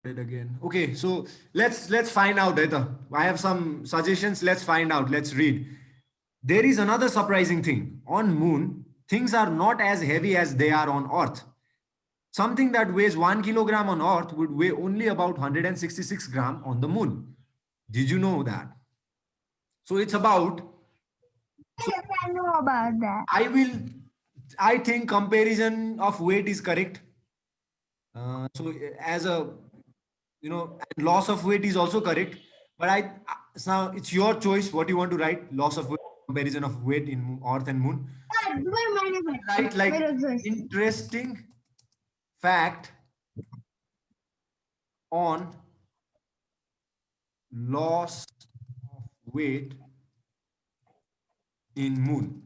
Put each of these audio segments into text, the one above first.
It again. Okay, so let's find out, Etha. I have some suggestions. Let's find out. Let's read. There is another surprising thing. On Moon, things are not as heavy as they are on Earth. Something that weighs 1 kilogram on Earth would weigh only about 166 gram on the Moon. Did you know that? So it's about. So Yes, I know about that. I will. I think comparison of weight is correct. So as a loss of weight is also correct. But now it's your choice what you want to write. Loss of weight, comparison of weight in Earth and Moon. Right, like interesting fact on loss of weight in Moon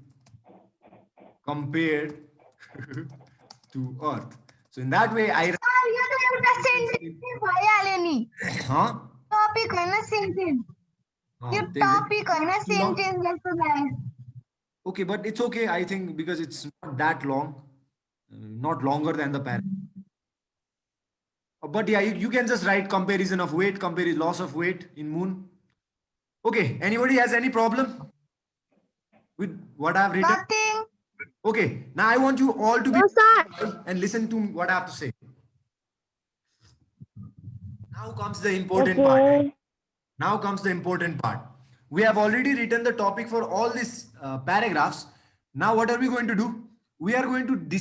compared to Earth. So in that way, I. Huh? Topic है ना sentence. Your topic है ना sentence जैसा है. Okay, but it's okay. I think because it's not that long, not longer than the paragraph. But yeah, you can just write comparison of weight, compare loss of weight in Moon. Okay, anybody has any problem with what I've written? Nothing. Okay, now I want you all to be No, sir. and listen to what I have to say. Now comes the important part. Now comes the important part. We have already written the topic for all these paragraphs. Now what are we going to do? We are going to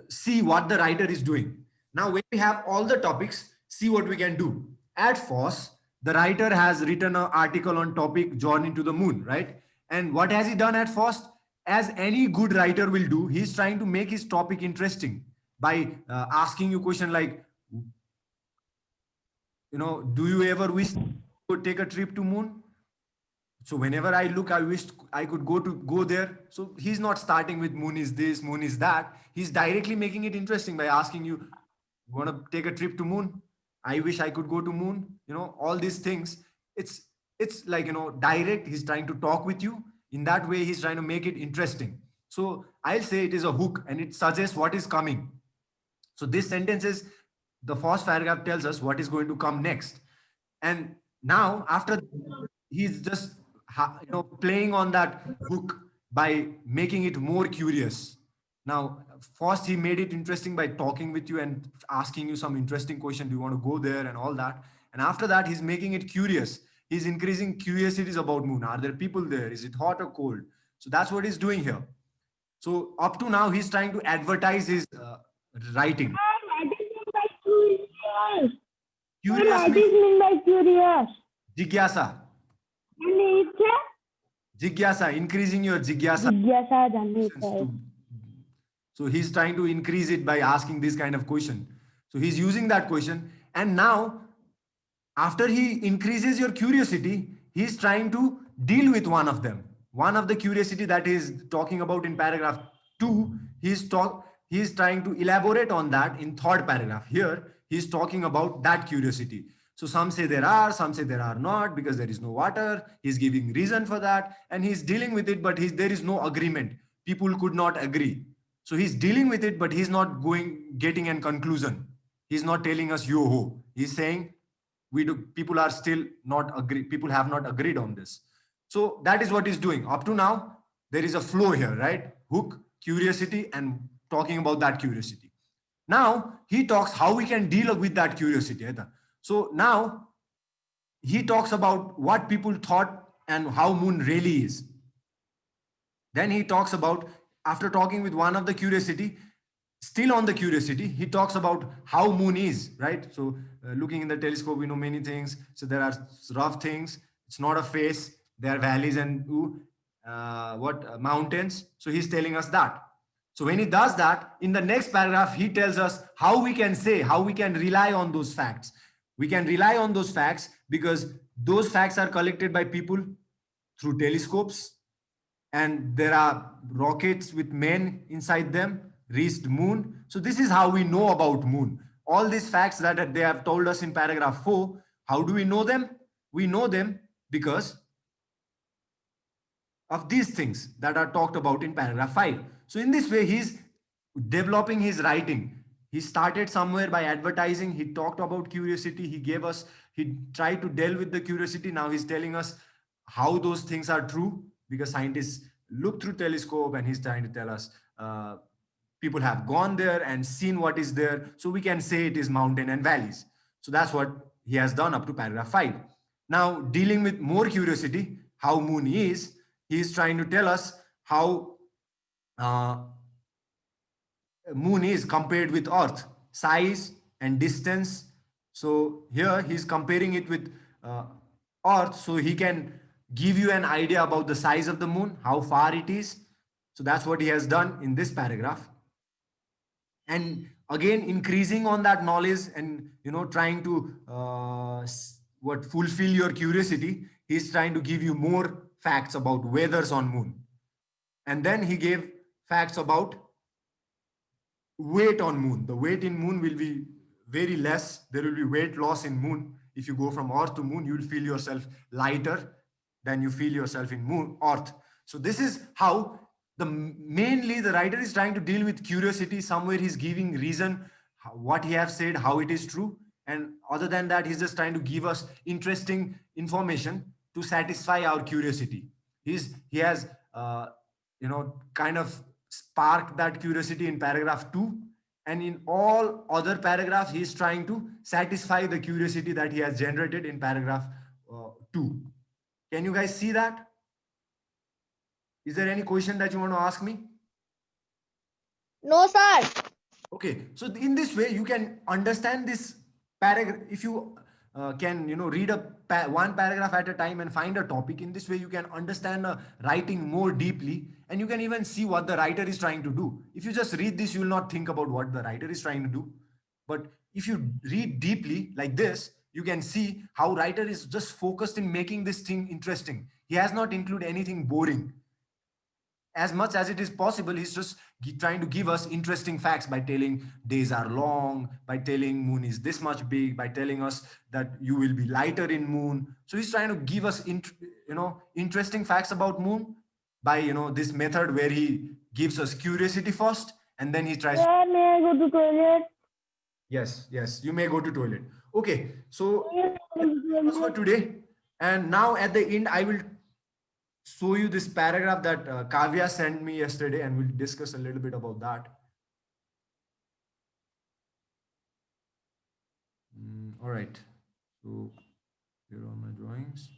see what the writer is doing. Now when we have all the topics, see what we can do. At first, the writer has written an article on topic Journey to the Moon, right? And what has he done at first? As any good writer will do, he's trying to make his topic interesting by asking you question like, do you ever wish to take a trip to Moon? So whenever I look, I wish I could go there. So he's not starting with Moon is this, Moon is that. He's directly making it interesting by asking you, want to take a trip to Moon? I wish I could go to Moon. All these things. It's like direct. He's trying to talk with you. In that way, he's trying to make it interesting. So I'll say it is a hook and it suggests what is coming. So this sentence is the first paragraph tells us what is going to come next. And now after he's just playing on that hook by making it more curious. Now first he made it interesting by talking with you and asking you some interesting question, do you want to go there and all that. And after that he's making it curious. He's increasing curiosities about Moon. Are there people there? Is it hot or cold? So that's what he's doing here. So up to now he's trying to advertise his writing. Curious means curious. jigyasa. Jigyasa, increasing your jigyasa. So he's trying to increase it by asking this kind of question. So he's using that question. And now, after he increases your curiosity, he's trying to deal with one of them. One of the curiosity that he's talking about in paragraph 2, he's trying to elaborate on that in third paragraph. Here, he's talking about that curiosity. So some say there are, some say there are not because there is no water. He's giving reason for that and he's dealing with it, but there is no agreement. People could not agree. So he's dealing with it, but he's not getting a conclusion. He's not telling us yo ho. He's saying people are still not agree. People have not agreed on this. So that is what he's doing. Up to now, there is a flow here, right? Hook, curiosity, and talking about that curiosity. Now he talks how we can deal with that curiosity. So now he talks about what people thought and how Moon really is. Then he talks about, after talking with one of the curiosity, still on the curiosity, he talks about how Moon is, right? So looking in the telescope, we know many things. So there are rough things. It's not a face. There are valleys and mountains. So he's telling us that. So when he does that, in the next paragraph, he tells us how we can rely on those facts. We can rely on those facts because those facts are collected by people through telescopes, and there are rockets with men inside them reached Moon. So this is how we know about Moon. All these facts that they have told us in paragraph 4, how do we know them? We know them because of these things that are talked about in paragraph 5. So in this way, he's developing his writing. he started somewhere by advertising. He talked about curiosity. He tried to deal with the curiosity. Now he's telling us how those things are true, because scientists look through telescope, and he's trying to tell us people have gone there and seen what is there. So we can say it is mountain and valleys. So that's what he has done up to paragraph 5. Now, dealing with more curiosity, how moon is, he is trying to tell us how moon is compared with earth, size and distance. So here he's comparing it with earth, so he can give you an idea about the size of the moon, how far it is. So that's what he has done in this paragraph. And again, increasing on that knowledge, and trying to fulfill your curiosity, he's trying to give you more facts about weathers on moon. And then he gave facts about weight on moon. The weight in moon will be very less. There will be weight loss in moon. If you go from earth to moon, you will feel yourself lighter than you feel yourself in moon earth. So this is how mainly the writer is trying to deal with curiosity. Somewhere he's giving reason what he have said, how it is true, and other than that, he's just trying to give us interesting information to satisfy our curiosity. He has kind of sparked that curiosity in paragraph 2, and in all other paragraphs he is trying to satisfy the curiosity that he has generated in paragraph 2. Can you guys see that? Is there any question that you want to ask me? No, sir. Okay, so in this way you can understand this paragraph. If you can read one paragraph at a time and find a topic, in this way you can understand writing more deeply, and you can even see what the writer is trying to do. If you just read this, you will not think about what the writer is trying to do. But if you read deeply like this, you can see how writer is just focused in making this thing interesting. He has not included anything boring. As much as it is possible, he's just trying to give us interesting facts by telling days are long, by telling moon is this much big, by telling us that you will be lighter in moon. So he's trying to give us interesting facts about moon by this method where he gives us curiosity first, and then he tries. May I go to toilet? Yes, you may go to toilet. Okay, so that's for today. And now at the end, I will show you this paragraph that Kavya sent me yesterday, and we'll discuss a little bit about that. All right, so here are my drawings.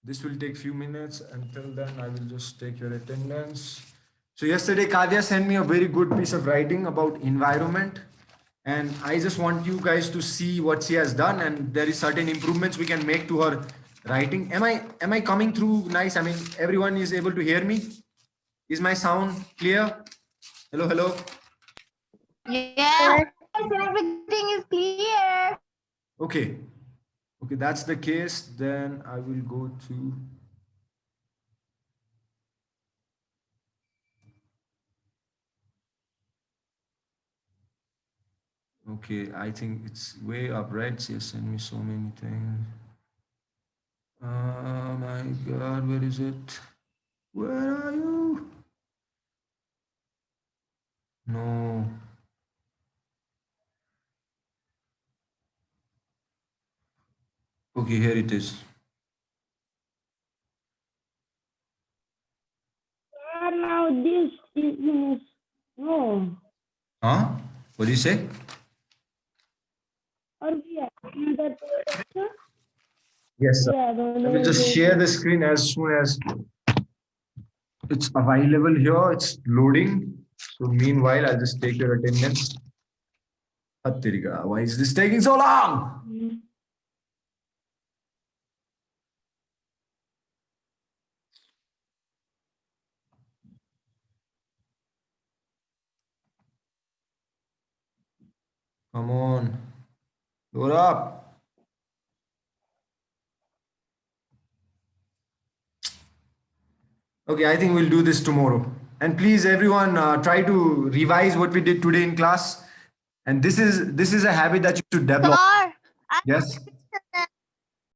This will take few minutes. Until then, I will just take your attendance. So yesterday, Kavya sent me a very good piece of writing about environment, and I just want you guys to see what she has done, and there is certain improvements we can make to her writing. Am I coming through nice? I mean, everyone is able to hear me? Is my sound clear? Hello. Yeah. Everything is clear. Okay, that's the case. Then I will go to okay, I think it's way up, right? She has sent me so many things. Oh my God, where is it? Where are you? No. Okay, here it is. Now this is no. Huh? What do you say? Yes, sir. I will just share the screen as soon as it's available here. It's loading. So meanwhile, I'll just take your attendance. Hattirika, why is this taking so long? Come on. Load up. Okay, I think we'll do this tomorrow. And please, everyone, try to revise what we did today in class. And this is a habit that you should develop. Sir, Yes.